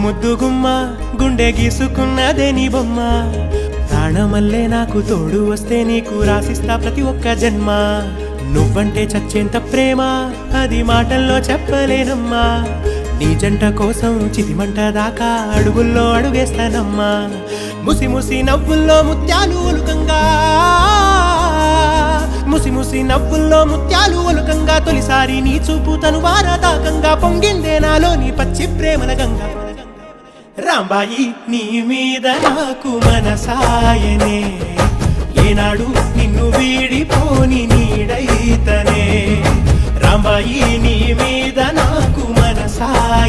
ముద్దుగుమ్మ గుండె గీసుకున్నదే నీ బొమ్మ ప్రాణమల్లే నాకు తోడు వస్తే నీకు రాసిస్తా ప్రతి ఒక్క జన్మ నువ్వంటే చచ్చేంత ప్రేమ అది మాటల్లో చెప్పలేనమ్మా నీ జంట కోసం చితిమంట దాకా అడుగుల్లో అడుగేస్తానమ్మా ముసి ముసి నవ్వుల్లో ముత్యాలు ఒలుకంగా ముసి ముసి నవ్వుల్లో ముత్యాలు ఒలుకంగా తొలిసారి నీ చూపు తను వారదాకంగా పొంగిందే నాలో నీ పచ్చి ప్రేమల గంగా రాంబాయి నీ మీద నాకు మనసాయనే ఏనాడు నిన్ను వీడిపోని నీడైతనే రాంబాయి నీ మీద నాకు మనసాయనే